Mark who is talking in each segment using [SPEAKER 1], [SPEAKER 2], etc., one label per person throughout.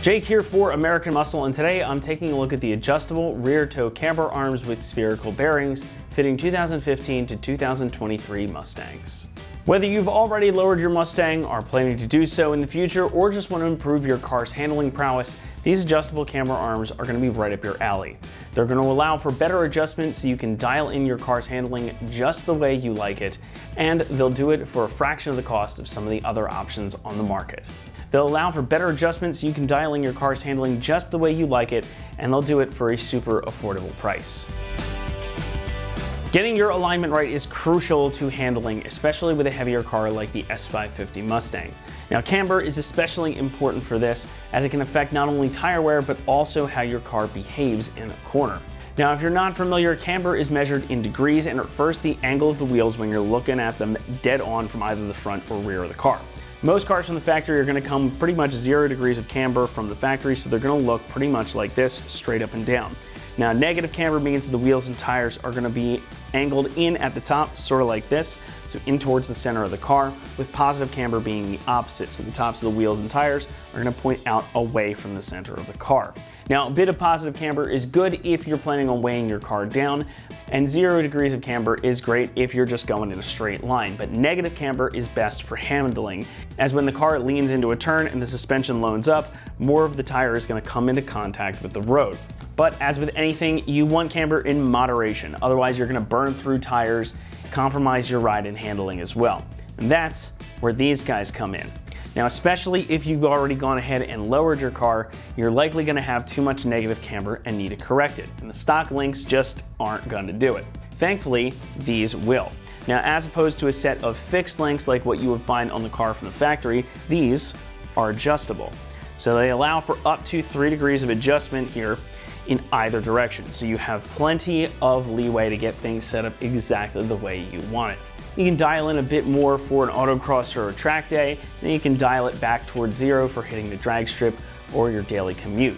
[SPEAKER 1] Jake here for American Muscle, and today I'm taking a look at the adjustable rear toe camber arms with spherical bearings fitting 2015 to 2023 Mustangs. Whether you've already lowered your Mustang, are planning to do so in the future, or just want to improve your car's handling prowess, these adjustable camber arms are going to be right up your alley. They're going to allow for better adjustment so you can dial in your car's handling just the way you like it, and they'll do it for a fraction of the cost of some of the other options on the market. They'll allow for better adjustment so you can dial in your car's handling just the way you like it, and they'll do it for a super affordable price. Getting your alignment right is crucial to handling, especially with a heavier car like the S550 Mustang. Now, camber is especially important for this, as it can affect not only tire wear, but also how your car behaves in a corner. Now, if you're not familiar, camber is measured in degrees and refers to the angle of the wheels when you're looking at them dead on from either the front or rear of the car. Most cars from the factory are going to come pretty much 0 degrees of camber from the factory, so they're going to look pretty much like this, straight up and down. Now, negative camber means the wheels and tires are going to be angled in at the top, sort of like this, so in towards the center of the car, with positive camber being the opposite, so the tops of the wheels and tires are going to point out away from the center of the car. Now, a bit of positive camber is good if you're planning on weighing your car down, and 0 degrees of camber is great if you're just going in a straight line, but negative camber is best for handling, as when the car leans into a turn and the suspension loads up, more of the tire is going to come into contact with the road. But as with anything, you want camber in moderation, otherwise you're going to burn through tires, compromise your ride and handling as well. And that's where these guys come in. Now, especially if you've already gone ahead and lowered your car, you're likely going to have too much negative camber and need to correct it, and the stock links just aren't going to do it. Thankfully, these will. Now, as opposed to a set of fixed links like what you would find on the car from the factory, these are adjustable. So they allow for up to 3 degrees of adjustment here in either direction, so you have plenty of leeway to get things set up exactly the way you want it. You can dial in a bit more for an autocross or a track day, then you can dial it back towards 0 for hitting the drag strip or your daily commute.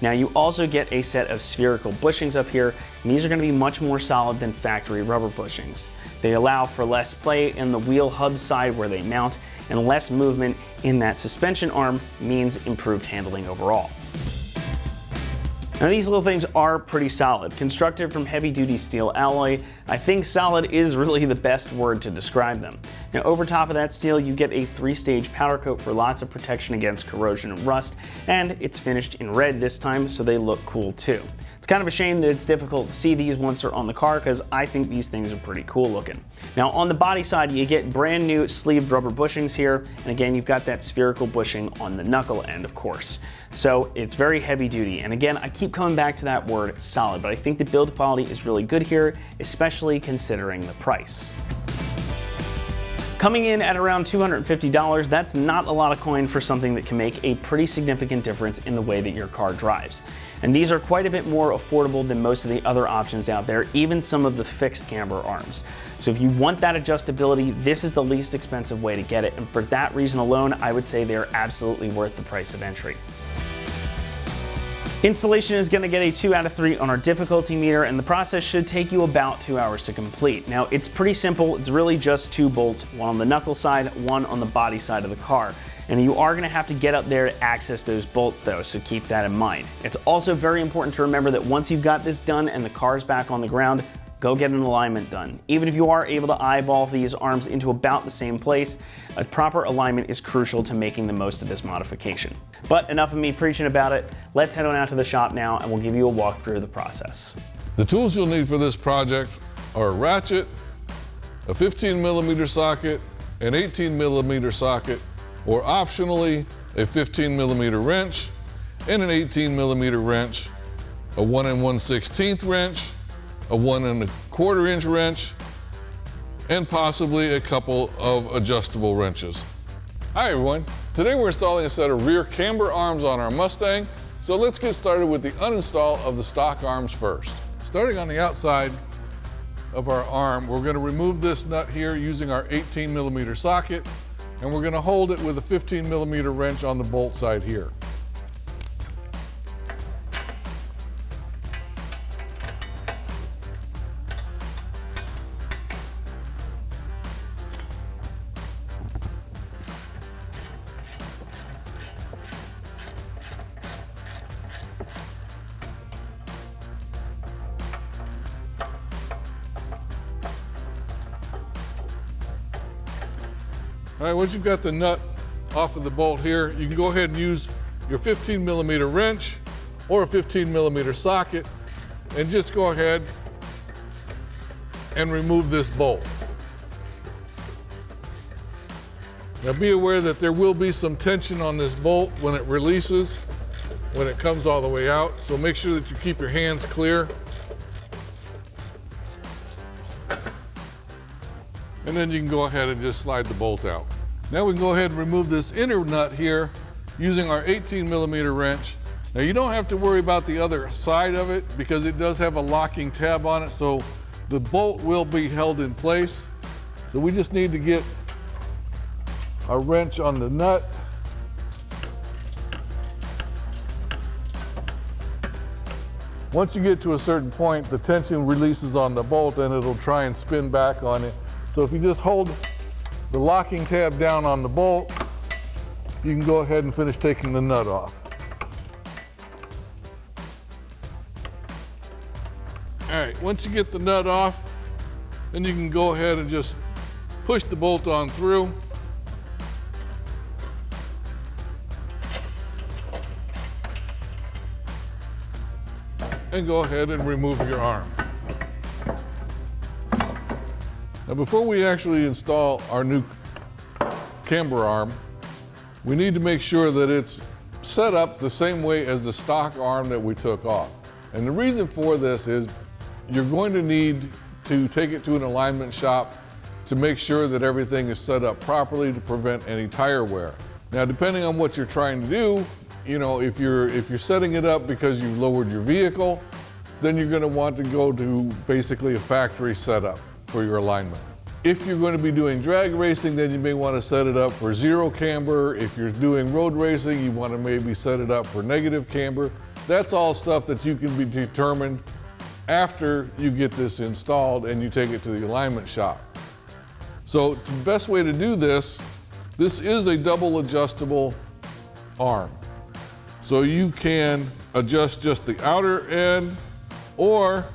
[SPEAKER 1] Now, you also get a set of spherical bushings up here, and these are going to be much more solid than factory rubber bushings. They allow for less play in the wheel hub side where they mount, and less movement in that suspension arm means improved handling overall. Now, these little things are pretty solid. Constructed from heavy-duty steel alloy, I think solid is really the best word to describe them. Now, over top of that steel, you get a 3-stage powder coat for lots of protection against corrosion and rust, and it's finished in red this time, so they look cool too. It's kind of a shame that it's difficult to see these once they're on the car, because I think these things are pretty cool looking. Now, on the body side, you get brand new sleeved rubber bushings here, and again, you've got that spherical bushing on the knuckle end, of course. So it's very heavy duty, and again, I keep coming back to that word solid, but I think the build quality is really good here, especially considering the price. Coming in at around $250, that's not a lot of coin for something that can make a pretty significant difference in the way that your car drives. And these are quite a bit more affordable than most of the other options out there, even some of the fixed camber arms. So if you want that adjustability, this is the least expensive way to get it, and for that reason alone, I would say they're absolutely worth the price of entry. Installation is going to get a 2 out of 3 on our difficulty meter, and the process should take you about 2 hours to complete. Now, it's pretty simple. It's really just 2 bolts, one on the knuckle side, one on the body side of the car. And you are going to have to get up there to access those bolts though, so keep that in mind. It's also very important to remember that once you've got this done and the car's back on the ground, go get an alignment done. Even if you are able to eyeball these arms into about the same place, a proper alignment is crucial to making the most of this modification. But enough of me preaching about it. Let's head on out to the shop now and we'll give you a walkthrough of the process.
[SPEAKER 2] The tools you'll need for this project are a ratchet, a 15mm socket, an 18mm socket, or optionally a 15mm wrench and an 18mm wrench, a 1 1/16 wrench, a 1 1/4 inch wrench, and possibly a couple of adjustable wrenches. Hi everyone, today we're installing a set of rear camber arms on our Mustang, so let's get started with the uninstall of the stock arms first. Starting on the outside of our arm, we're going to remove this nut here using our 18mm socket, and we're going to hold it with a 15mm wrench on the bolt side here. All right, once you've got the nut off of the bolt here, you can go ahead and use your 15 millimeter wrench or a 15 millimeter socket and just go ahead and remove this bolt. Now be aware that there will be some tension on this bolt when it releases, when it comes all the way out, so make sure that you keep your hands clear. And then you can go ahead and just slide the bolt out. Now we can go ahead and remove this inner nut here using our 18 millimeter wrench. Now you don't have to worry about the other side of it because it does have a locking tab on it, so the bolt will be held in place. So we just need to get a wrench on the nut. Once you get to a certain point, the tension releases on the bolt and it'll try and spin back on it. So if you just hold the locking tab down on the bolt, you can go ahead and finish taking the nut off. All right, once you get the nut off, then you can go ahead and just push the bolt on through. And go ahead and remove your arm. Now before we actually install our new camber arm, we need to make sure that it's set up the same way as the stock arm that we took off. And the reason for this is you're going to need to take it to an alignment shop to make sure that everything is set up properly to prevent any tire wear. Now depending on what you're trying to do, you know, if you're setting it up because you've lowered your vehicle, then you're going to want to go to basically a factory setup for your alignment. If you're going to be doing drag racing, then you may want to set it up for zero camber. If you're doing road racing, you want to maybe set it up for negative camber. That's all stuff that you can be determined after you get this installed and you take it to the alignment shop. So the best way to do this is a double adjustable arm. So you can adjust just the outer end, or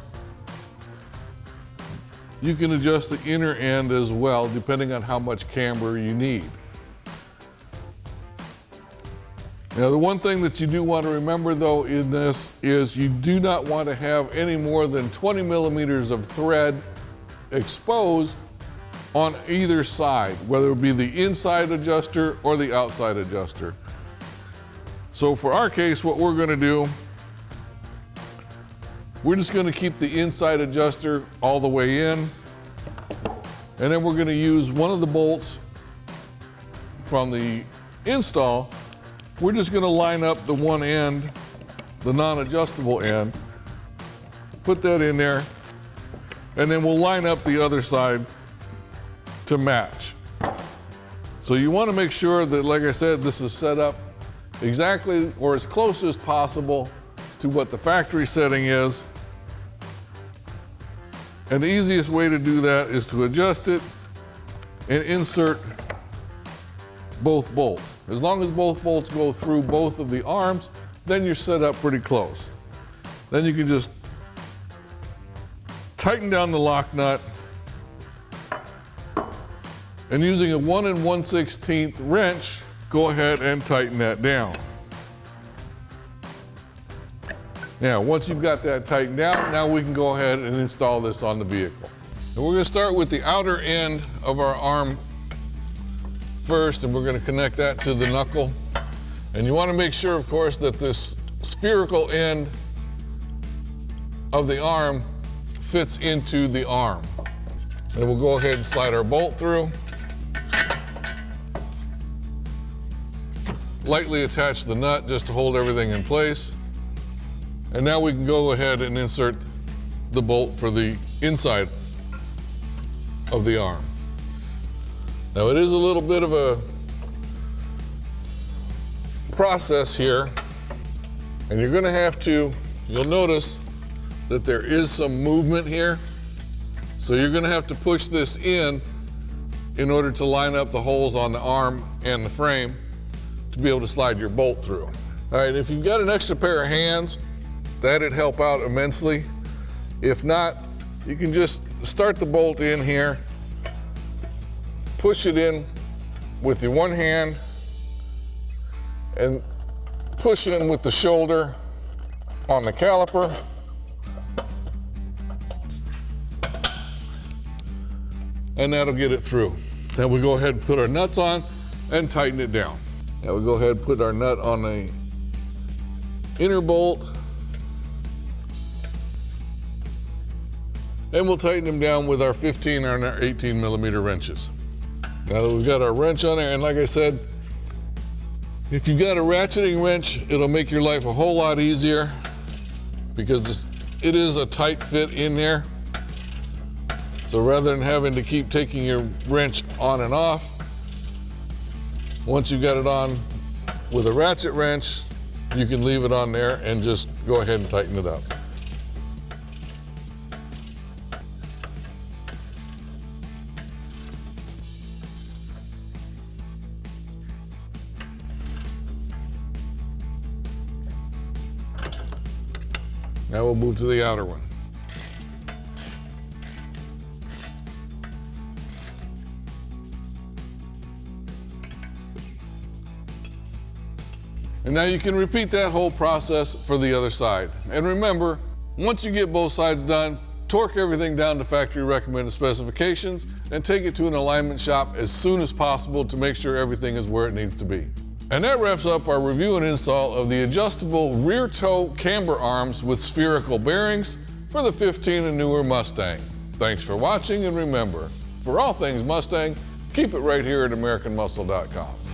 [SPEAKER 2] you can adjust the inner end as well, depending on how much camber you need. Now, the one thing that you do want to remember though in this is you do not want to have any more than 20 millimeters of thread exposed on either side, whether it be the inside adjuster or the outside adjuster. So for our case, what we're going to do, we're just going to keep the inside adjuster all the way in, and then we're going to use one of the bolts from the install. We're just going to line up the one end, the non-adjustable end, put that in there, and then we'll line up the other side to match. So you want to make sure that, like I said, this is set up exactly or as close as possible to what the factory setting is. And the easiest way to do that is to adjust it and insert both bolts. As long as both bolts go through both of the arms, then you're set up pretty close. Then you can just tighten down the lock nut, and using a 1 1/16 wrench, go ahead and tighten that down. Now, once you've got that tightened down, now we can go ahead and install this on the vehicle. And we're going to start with the outer end of our arm first, and we're going to connect that to the knuckle. And you want to make sure, of course, that this spherical end of the arm fits into the arm. And we'll go ahead and slide our bolt through. Lightly attach the nut just to hold everything in place. And now we can go ahead and insert the bolt for the inside of the arm. Now it is a little bit of a process here, and you're going to have to, you'll notice that there is some movement here. So you're going to have to push this in order to line up the holes on the arm and the frame to be able to slide your bolt through. All right, if you've got an extra pair of hands, that'd help out immensely. If not, you can just start the bolt in here, push it in with your one hand and push in with the shoulder on the caliper. And that'll get it through. Then we go ahead and put our nuts on and tighten it down. Now we go ahead and put our nut on the inner bolt. And we'll tighten them down with our 15 and our 18 millimeter wrenches. Now that we've got our wrench on there, and like I said, if you've got a ratcheting wrench, it'll make your life a whole lot easier because it is a tight fit in there. So rather than having to keep taking your wrench on and off, once you've got it on with a ratchet wrench, you can leave it on there and just go ahead and tighten it up. Now we'll move to the outer one. And now you can repeat that whole process for the other side. And remember, once you get both sides done, torque everything down to factory recommended specifications and take it to an alignment shop as soon as possible to make sure everything is where it needs to be. And that wraps up our review and install of the adjustable rear toe camber arms with spherical bearings for the 15 and newer Mustang. Thanks for watching, and remember, for all things Mustang, keep it right here at AmericanMuscle.com.